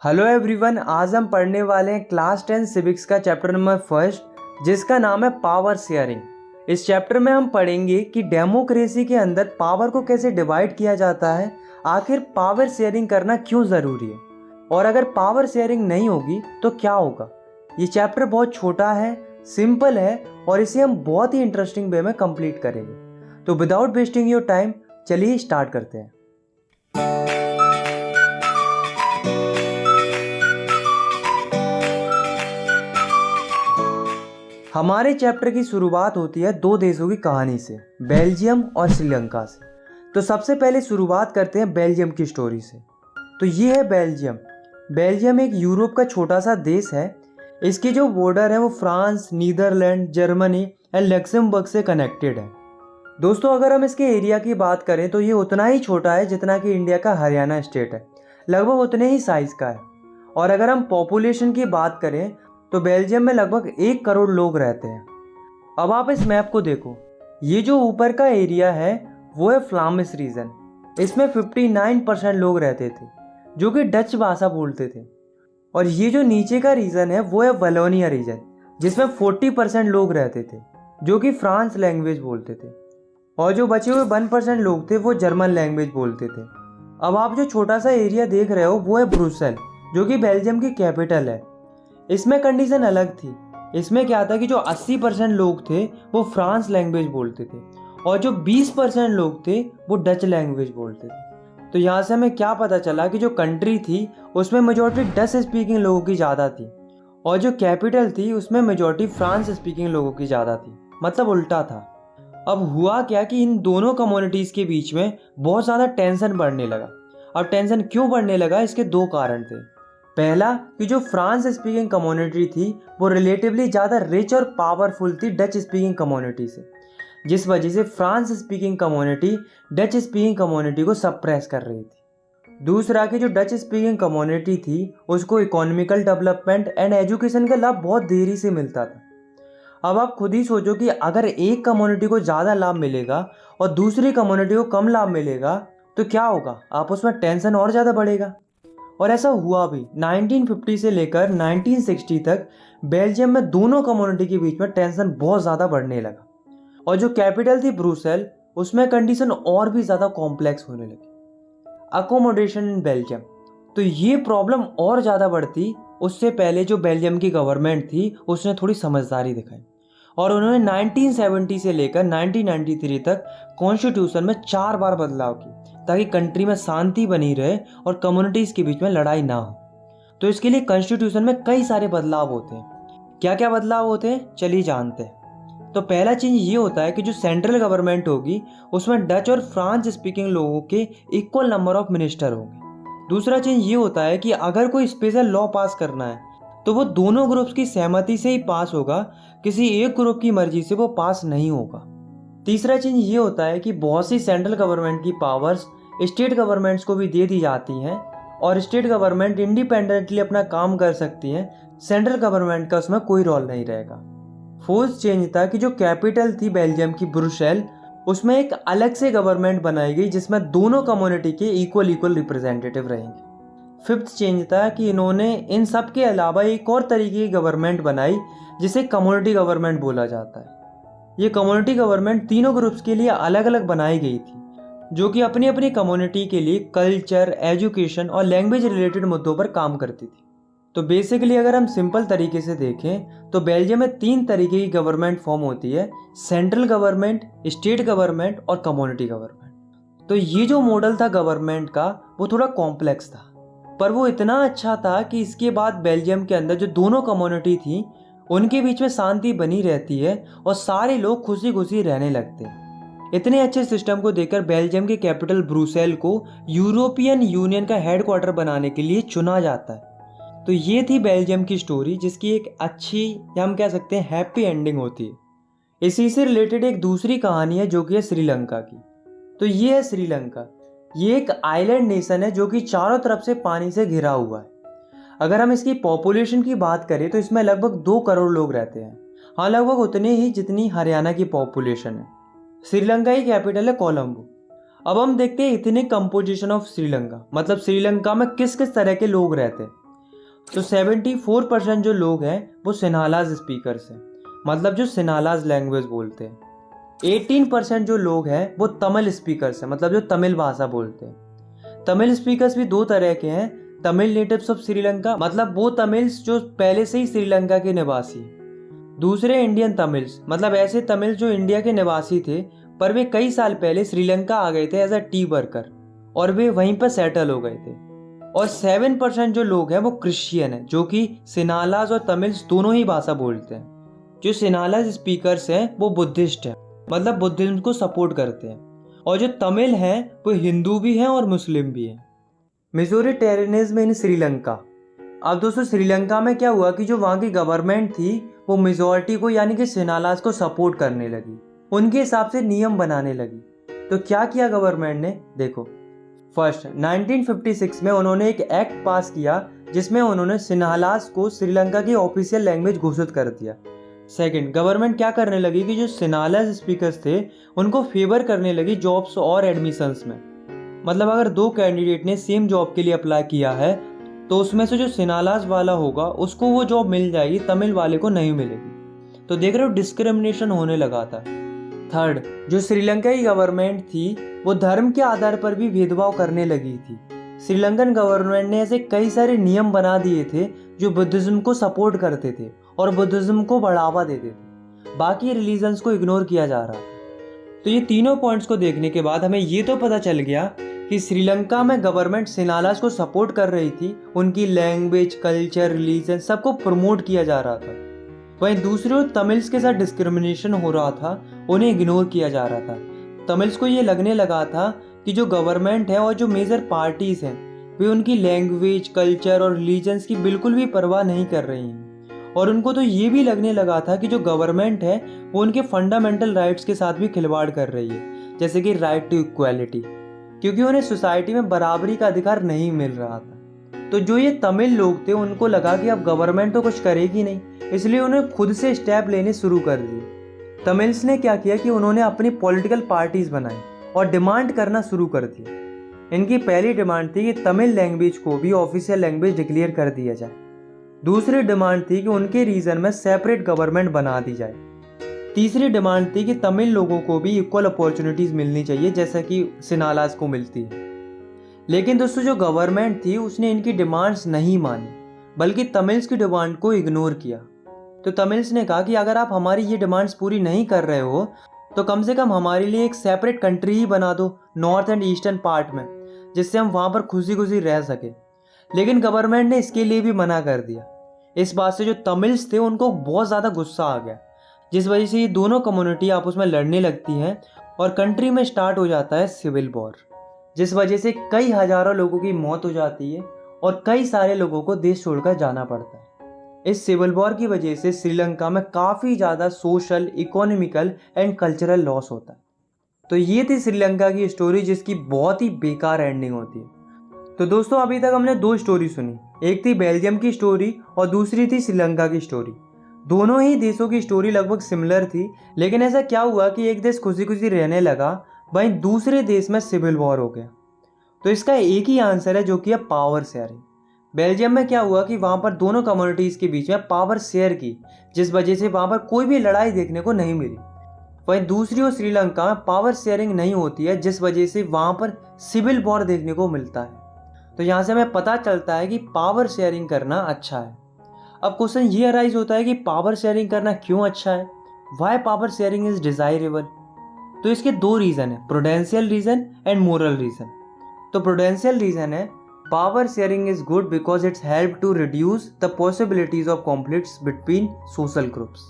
Hello everyone, आज हम पढ़ने वाले हैं क्लास 10 सिविक्स का चैप्टर नंबर फर्स्ट, जिसका नाम है पावर शेयरिंग। इस चैप्टर में हम पढ़ेंगे कि डेमोक्रेसी के अंदर पावर को कैसे डिवाइड किया जाता है, आखिर पावर शेयरिंग करना क्यों ज़रूरी है और अगर पावर शेयरिंग नहीं होगी तो क्या होगा। ये चैप्टर बहुत छोटा है, सिंपल है और इसे हम बहुत ही इंटरेस्टिंग वे में कंप्लीट करेंगे। तो विदाउट वेस्टिंग योर टाइम चलिए स्टार्ट करते हैं। हमारे चैप्टर की शुरुआत होती है दो देशों की कहानी से, बेल्जियम और श्रीलंका से। तो सबसे पहले शुरुआत करते हैं बेल्जियम की स्टोरी से। तो ये है बेल्जियम। बेल्जियम एक यूरोप का छोटा सा देश है। इसकी जो बॉर्डर है वो France, Netherlands, Germany and Luxembourg से कनेक्टेड है। दोस्तों, अगर हम इसके एरिया की बात करें तो ये उतना ही छोटा है जितना कि इंडिया का हरियाणा स्टेट है, लगभग उतने ही साइज़ का है। और अगर हम पॉपुलेशन की बात करें तो बेल्जियम में लगभग 1 करोड़ लोग रहते हैं। अब आप इस मैप को देखो, ये जो ऊपर का एरिया है वो है फ्लामिश रीजन। इसमें 59% लोग रहते थे जो कि डच भाषा बोलते थे। और ये जो नीचे का रीजन है वो है वलोनिया रीजन, जिसमें 40% लोग रहते थे जो कि फ्रांस लैंग्वेज बोलते थे। और जो बचे हुए 1% लोग थे वो जर्मन लैंग्वेज बोलते थे। अब आप जो छोटा सा एरिया देख रहे हो वो है ब्रुसेल, जो कि बेल्जियम की कैपिटल है। इसमें कंडीशन अलग थी। इसमें क्या था कि जो 80% लोग थे वो फ्रांस लैंग्वेज बोलते थे और जो 20% लोग थे वो डच लैंग्वेज बोलते थे। तो यहाँ से हमें क्या पता चला कि जो कंट्री थी उसमें मेजॉरिटी डच स्पीकिंग लोगों की ज़्यादा थी और जो कैपिटल थी उसमें मेजॉरिटी फ्रांस स्पीकिंग लोगों की ज़्यादा थी, मतलब उल्टा था। अब हुआ क्या कि इन दोनों कम्युनिटीज़ के बीच में बहुत ज़्यादा टेंशन बढ़ने लगा। अब टेंशन क्यों बढ़ने लगा, इसके दो कारण थे। पहला कि जो फ्रांस स्पीकिंग कम्युनिटी थी वो रिलेटिवली ज़्यादा रिच और पावरफुल थी डच स्पीकिंग कम्युनिटी से, जिस वजह से France speaking community Dutch speaking community को सप्रेस कर रही थी। दूसरा कि जो डच स्पीकिंग कम्युनिटी थी उसको इकोनॉमिकल डेवलपमेंट एंड एजुकेशन का लाभ बहुत देरी से मिलता था। अब आप खुद ही सोचो कि अगर एक कम्युनिटी को ज़्यादा लाभ मिलेगा और दूसरी कम्युनिटी को कम लाभ मिलेगा तो क्या होगा, आप उसमें टेंशन और ज़्यादा बढ़ेगा। और ऐसा हुआ भी। 1950 से लेकर 1960 तक बेल्जियम में दोनों कम्युनिटी के बीच में टेंशन बहुत ज़्यादा बढ़ने लगा और जो कैपिटल थी ब्रुसेल उसमें कंडीशन और भी ज़्यादा कॉम्प्लेक्स होने लगी। अकोमोडेशन इन बेल्जियम, तो ये प्रॉब्लम और ज़्यादा बढ़ती। उससे पहले जो बेल्जियम की गवर्नमेंट थी उसने थोड़ी समझदारी दिखाई और उन्होंने 1970 से लेकर 1993 तक कॉन्स्टिट्यूशन में 4 बार बदलाव किए ताकि कंट्री में शांति बनी रहे और कम्युनिटीज़ के बीच में लड़ाई ना हो। तो इसके लिए कॉन्स्टिट्यूशन में कई सारे बदलाव होते हैं। क्या क्या बदलाव होते हैं चलिए जानते हैं। तो पहला चीज़ ये होता है कि जो सेंट्रल गवर्नमेंट होगी उसमें डच और फ्रांस स्पीकिंग लोगों के इक्वल नंबर ऑफ मिनिस्टर होंगे। दूसरा चीज़ ये होता है कि अगर कोई स्पेशल लॉ पास करना है तो वो दोनों ग्रुप्स की सहमति से ही पास होगा, किसी एक ग्रुप की मर्जी से वो पास नहीं होगा। तीसरा चीज़ ये होता है कि बहुत सी सेंट्रल गवर्नमेंट की पावर्स स्टेट गवर्नमेंट्स को भी दे दी जाती हैं और स्टेट गवर्नमेंट इंडिपेंडेंटली अपना काम कर सकती हैं। सेंट्रल गवर्नमेंट का उसमें कोई रोल नहीं रहेगा। फोर्थ चेंज था कि जो कैपिटल थी बेल्जियम की ब्रुसेल, उसमें एक अलग से गवर्नमेंट बनाई गई जिसमें दोनों कम्युनिटी के इक्वल रिप्रेजेंटेटिव रहेंगे। फिफ्थ चेंज था कि इन्होंने इन सब के अलावा एक और तरीके की गवर्नमेंट बनाई जिसे कम्युनिटी गवर्नमेंट बोला जाता है। ये कम्युनिटी गवर्नमेंट तीनों ग्रुप्स के लिए अलग अलग बनाई गई थी जो कि अपनी अपनी कम्युनिटी के लिए कल्चर, एजुकेशन और लैंग्वेज रिलेटेड मुद्दों पर काम करती थी। तो बेसिकली अगर हम सिंपल तरीके से देखें तो बेल्जियम में 3 तरीके की गवर्नमेंट फॉर्म होती है, सेंट्रल गवर्नमेंट, स्टेट गवर्नमेंट और कम्युनिटी गवर्नमेंट। तो ये जो मॉडल था गवर्नमेंट का वो थोड़ा कॉम्प्लेक्स था, पर वो इतना अच्छा था कि इसके बाद बेल्जियम के अंदर जो दोनों कम्युनिटी थी उनके बीच में शांति बनी रहती है और सारे लोग खुशी खुशी रहने लगते हैं। इतने अच्छे सिस्टम को देखकर बेल्जियम के कैपिटल ब्रुसेल को यूरोपियन यूनियन का हेडक्वार्टर बनाने के लिए चुना जाता है। तो ये थी बेल्जियम की स्टोरी, जिसकी एक अच्छी या हम कह सकते हैं हैप्पी एंडिंग होती है। इसी से रिलेटेड एक दूसरी कहानी है जो कि है श्रीलंका की। तो ये है श्रीलंका। ये एक आइलैंड नेशन है जो कि चारों तरफ से पानी से घिरा हुआ है। अगर हम इसकी पॉपुलेशन की बात करें तो इसमें लगभग 2 करोड़ लोग रहते हैं। हाँ, लगभग उतने ही जितनी हरियाणा की पॉपुलेशन है। श्रीलंका की कैपिटल है कोलंबो। अब हम देखते हैं इतने कंपोजिशन ऑफ श्रीलंका, मतलब श्रीलंका में किस किस तरह के लोग रहते हैं। तो 74% जो लोग हैं वो सिन्हालाज स्पीकर्स हैं, मतलब जो सिन्हालाज लैंग्वेज बोलते हैं। 18% जो लोग हैं वो तमिल स्पीकर्स हैं, मतलब जो तमिल भाषा बोलते हैं। तमिल स्पीकर्स भी दो तरह के हैं, तमिल नेटिव्स ऑफ श्रीलंका, मतलब वो तमिल्स जो पहले से ही श्रीलंका के निवासी। दूसरे इंडियन तमिल्स, मतलब ऐसे तमिल्स जो इंडिया के निवासी थे पर वे कई साल पहले श्रीलंका आ गए थे एज अ टी वर्कर और वे वहीं पर सेटल हो गए थे। और 7% जो लोग हैं वो क्रिश्चियन हैं, जो कि सिन्हालाज और तमिल्स दोनों ही भाषा बोलते हैं। जो सिन्हालाज स्पीकर्स हैं वो बुद्धिस्ट हैं, मतलब बुद्धिज्म को सपोर्ट करते हैं। और जो तमिल हैं वो हिंदू भी हैं और मुस्लिम भी हैं। मेजोरिटेरियनिज्म इन श्रीलंका। अब दोस्तों श्रीलंका में क्या हुआ कि जो वहाँ की गवर्नमेंट थी वो मेजोरिटी को यानी कि सिन्हालाज को सपोर्ट करने लगी, उनके हिसाब से नियम बनाने लगी। तो क्या किया गवर्नमेंट ने, देखो। फर्स्ट 1956 में उन्होंने एक एक्ट पास किया जिसमें उन्होंने सिन्हालाज को श्रीलंका की ऑफिशियल लैंग्वेज घोषित कर दिया। सेकंड, गवर्नमेंट क्या करने लगी कि जो सिन्हालाज स्पीकर्स थे उनको फेवर करने लगी जॉब्स और एडमिशंस में। मतलब अगर दो कैंडिडेट ने सेम जॉब के लिए अप्लाई किया है तो उसमें से जो सिन्हालाज वाला होगा उसको वो जॉब मिल जाएगी, तमिल वाले को नहीं मिलेगी। तो देख रहे हो डिस्क्रिमिनेशन होने लगा था। थर्ड, जो श्रीलंका की गवर्नमेंट थी वो धर्म के आधार पर भी भेदभाव करने लगी थी। श्रीलंकन गवर्नमेंट ने ऐसे कई सारे नियम बना दिए थे जो बुद्धिज्म को सपोर्ट करते थे और बुद्धिज्म को बढ़ावा देते थे, बाकी रिलीजन्स को इग्नोर किया जा रहा था। तो ये तीनों पॉइंट्स को देखने के बाद हमें ये तो पता चल गया कि श्रीलंका में गवर्नमेंट सिन्हालाज को सपोर्ट कर रही थी, उनकी लैंग्वेज, कल्चर, रिलीजन सबको प्रमोट किया जा रहा था। वहीं दूसरी ओर तमिल्स के साथ डिस्क्रिमिनेशन हो रहा था, उन्हें इग्नोर किया जा रहा था। तमिल्स को ये लगने लगा था कि जो गवर्नमेंट है और जो मेजर पार्टीज हैं वे उनकी लैंग्वेज, कल्चर और रिलीजन्स की बिल्कुल भी परवाह नहीं कर रही हैं। और उनको तो ये भी लगने लगा था कि जो गवर्नमेंट है वो उनके फंडामेंटल राइट्स के साथ भी खिलवाड़ कर रही है, जैसे कि राइट टू इक्वालिटी, क्योंकि उन्हें सोसाइटी में बराबरी का अधिकार नहीं मिल रहा था। तो जो ये तमिल लोग थे उनको लगा कि अब गवर्नमेंट तो कुछ करेगी नहीं, इसलिए उन्हें खुद से स्टेप लेने शुरू कर दिए। तमिल्स ने क्या किया कि उन्होंने अपनी पॉलिटिकल पार्टीज बनाई और डिमांड करना शुरू कर दिया। इनकी पहली डिमांड थी कि तमिल लैंग्वेज को भी ऑफिशियल लैंग्वेज डिक्लेयर कर दिया जाए। दूसरी डिमांड थी कि उनके रीजन में सेपरेट गवर्नमेंट बना दी जाए। तीसरी डिमांड थी कि तमिल लोगों को भी इक्वल अपॉर्चुनिटीज मिलनी चाहिए जैसा कि सिन्हालाज को मिलती है। लेकिन दोस्तों जो गवर्नमेंट थी उसने इनकी डिमांड्स नहीं मानी, बल्कि तमिल्स की डिमांड को इग्नोर किया। तो तमिल्स ने कहा कि अगर आप हमारी ये डिमांड्स पूरी नहीं कर रहे हो तो कम से कम हमारे लिए एक सेपरेट कंट्री ही बना दो नॉर्थ एंड ईस्टर्न पार्ट में, जिससे हम वहाँ पर खुशी खुशी रह सके। लेकिन गवर्नमेंट ने इसके लिए भी मना कर दिया। इस बात से जो तमिल्स थे उनको बहुत ज़्यादा गुस्सा आ गया, जिस वजह से ये दोनों कम्युनिटी आपस में लड़ने लगती हैं और कंट्री में स्टार्ट हो जाता है सिविल वॉर, जिस वजह से कई हजारों लोगों की मौत हो जाती है और कई सारे लोगों को देश छोड़कर जाना पड़ता है। इस सिविल वॉर की वजह से श्रीलंका में काफ़ी ज़्यादा social, economical and cultural loss होता है। तो ये थी श्रीलंका की स्टोरी जिसकी बहुत ही बेकार एंडिंग होती है। तो दोस्तों अभी तक हमने दो स्टोरी सुनी, एक थी बेल्जियम की स्टोरी और दूसरी थी श्रीलंका की स्टोरी। दोनों ही देशों की स्टोरी लगभग सिमिलर थी, लेकिन ऐसा क्या हुआ कि एक देश खुशी खुशी रहने लगा, वहीं दूसरे देश में सिविल वॉर हो गया। तो इसका एक ही आंसर है जो कि है पावर शेयरिंग। बेल्जियम में क्या हुआ कि वहाँ पर दोनों कम्युनिटीज़ के बीच में पावर शेयर की, जिस वजह से वहाँ पर कोई भी लड़ाई देखने को नहीं मिली। वहीं दूसरी ओर श्रीलंका में पावर शेयरिंग नहीं होती है, जिस वजह से वहाँ पर सिविल वॉर देखने को मिलता है। तो यहाँ से हमें पता चलता है कि पावर शेयरिंग करना अच्छा है। अब क्वेश्चन ये अराइज होता है कि पावर शेयरिंग करना क्यों अच्छा है, why power sharing is desirable. तो इसके दो रीज़न है, prudential reason and moral reason. तो प्रूडेंशियल रीज़न है power sharing is good because it's help to reduce the possibilities of conflicts between social groups.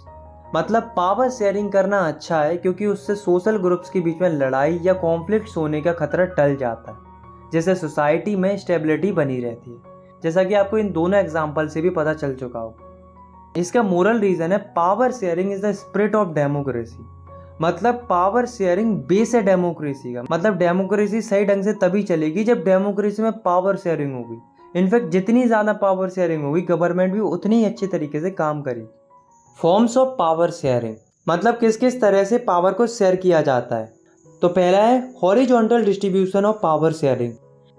मतलब पावर शेयरिंग करना अच्छा है क्योंकि उससे सोशल ग्रुप्स के बीच में लड़ाई या कॉन्फ्लिक्ट्स होने का खतरा टल जाता है, जिससे सोसाइटी में स्टेबिलिटी बनी रहती है, जैसा कि आपको इन दोनों एग्जाम्पल से भी पता चल चुका हो। इसका मोरल रीज़न है power sharing is the spirit of democracy. मतलब पावर शेयरिंग बेस है डेमोक्रेसी का। मतलब डेमोक्रेसी सही ढंग से तभी चलेगी जब डेमोक्रेसी में पावर शेयरिंग होगी। इनफैक्ट जितनी ज़्यादा पावर शेयरिंग होगी गवर्नमेंट भी उतनी ही अच्छे तरीके से काम करेगी। फॉर्म्स ऑफ पावर शेयरिंग, मतलब किस किस तरह से पावर को शेयर किया जाता है। तो पहला है horizontal distribution of power sharing.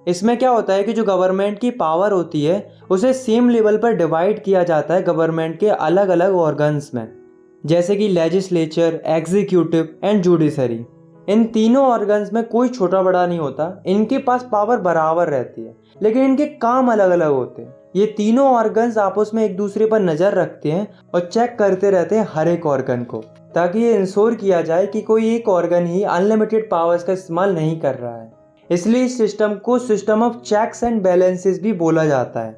इसमें क्या होता है कि जो गवर्नमेंट की पावर होती है उसे सेम लेवल पर डिवाइड किया जाता है गवर्नमेंट के अलग अलग ऑर्गन्स में, जैसे कि लेजिस्लेचर, एग्जीक्यूटिव एंड जुडिशरी। इन तीनों ऑर्गन्स में कोई छोटा बड़ा नहीं होता, इनके पास पावर बराबर रहती है, लेकिन इनके काम अलग अलग होते हैं। ये तीनों ऑर्गन्स आपस में एक दूसरे पर नज़र रखते हैं और चेक करते रहते हैं हर एक ऑर्गन को, ताकि ये इंश्योर किया जाए कि कोई एक ऑर्गन ही अनलिमिटेड पावर्स का इस्तेमाल नहीं कर रहा है। इसलिए इस सिस्टम को system of checks and balances भी बोला जाता है।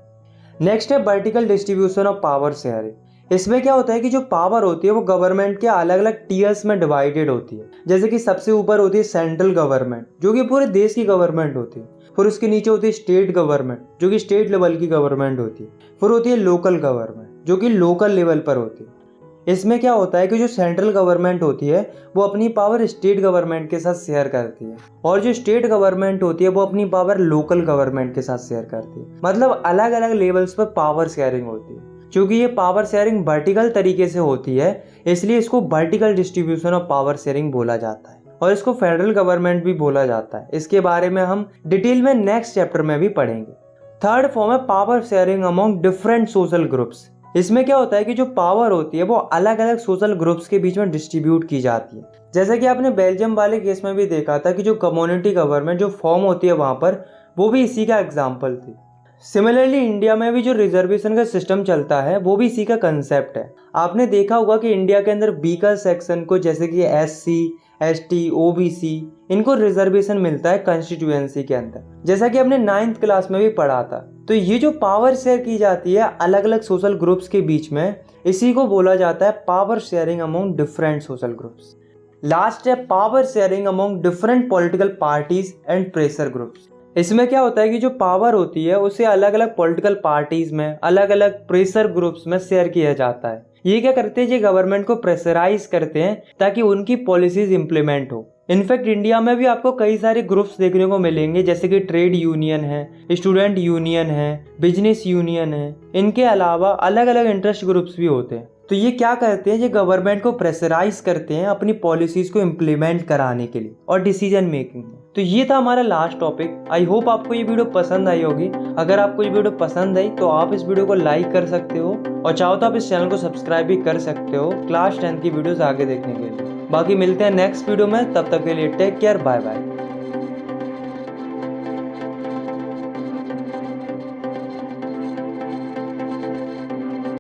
नेक्स्ट है vertical distribution of power sharing. इसमें क्या होता है कि जो पावर होती है वो गवर्नमेंट के अलग अलग टीयर्स में डिवाइडेड होती है। जैसे कि सबसे ऊपर होती है सेंट्रल गवर्नमेंट, जो कि पूरे देश की गवर्नमेंट होती है। फिर उसके नीचे होती है स्टेट गवर्नमेंट, जो कि स्टेट लेवल की गवर्नमेंट होती है। फिर होती है लोकल गवर्नमेंट, जो कि लोकल लेवल पर होती है। इसमें क्या होता है कि जो सेंट्रल गवर्नमेंट होती है वो अपनी पावर स्टेट गवर्नमेंट के साथ शेयर करती है, और जो स्टेट गवर्नमेंट होती है वो अपनी पावर लोकल गवर्नमेंट के साथ शेयर करती है। मतलब अलग अलग लेवल्स पर पावर शेयरिंग होती है। क्योंकि ये पावर शेयरिंग वर्टिकल तरीके से होती है, इसलिए इसको vertical distribution of power sharing बोला जाता है, और इसको फेडरल गवर्नमेंट भी बोला जाता है। इसके बारे में हम डिटेल में नेक्स्ट चैप्टर में भी पढ़ेंगे। थर्ड फॉर्म है power sharing among different social groups. इसमें क्या होता है कि जो पावर होती है वो अलग अलग सोशल ग्रुप्स के बीच में डिस्ट्रीब्यूट की जाती है। जैसे कि आपने बेल्जियम वाले केस में भी देखा था कि जो कम्युनिटी गवर्नमेंट जो फॉर्म होती है वहाँ पर, वो भी इसी का एग्जाम्पल थी। सिमिलरली इंडिया में भी जो रिजर्वेशन का सिस्टम चलता है वो भी इसी का कंसेप्ट है। आपने देखा होगा कि इंडिया के अंदर वीकर सेक्शन को, जैसे कि SC, ST, OBC, इनको रिजर्वेशन मिलता है कॉन्स्टिट्यूएंसी के अंदर, जैसा कि हमने 9th क्लास में भी पढ़ा था। तो ये जो पावर शेयर की जाती है अलग अलग सोशल ग्रुप्स के बीच में, इसी को बोला जाता है power sharing among different social groups. Last है power sharing among different political parties and pressure groups. इसमें क्या होता है कि जो पावर होती है उसे अलग अलग पॉलिटिकल पार्टीज में, अलग अलग प्रेशर ग्रुप्स में शेयर किया जाता है। ये क्या करते हैं, ये गवर्नमेंट को प्रेशराइज करते हैं ताकि उनकी पॉलिसीज इंप्लीमेंट हो। इनफैक्ट इंडिया में भी आपको कई सारे ग्रुप्स देखने को मिलेंगे, जैसे कि ट्रेड यूनियन है, स्टूडेंट यूनियन है, बिजनेस यूनियन है। इनके अलावा अलग अलग इंटरेस्ट ग्रुप्स भी होते हैं। तो ये क्या करते हैं, ये गवर्नमेंट को प्रेशराइज करते हैं अपनी पॉलिसीज को इम्प्लीमेंट कराने के लिए और डिसीजन मेकिंग में। तो ये था हमारा लास्ट टॉपिक। आई होप आपको ये वीडियो पसंद आई होगी। अगर आपको ये वीडियो पसंद आई तो आप इस वीडियो को लाइक कर सकते हो, और चाहो तो आप इस चैनल को सब्सक्राइब भी कर सकते हो क्लास 10 की वीडियोस आगे देखने के लिए। बाकी मिलते हैं नेक्स्ट वीडियो में, तब तक के लिए टेक केयर, बाय बाय।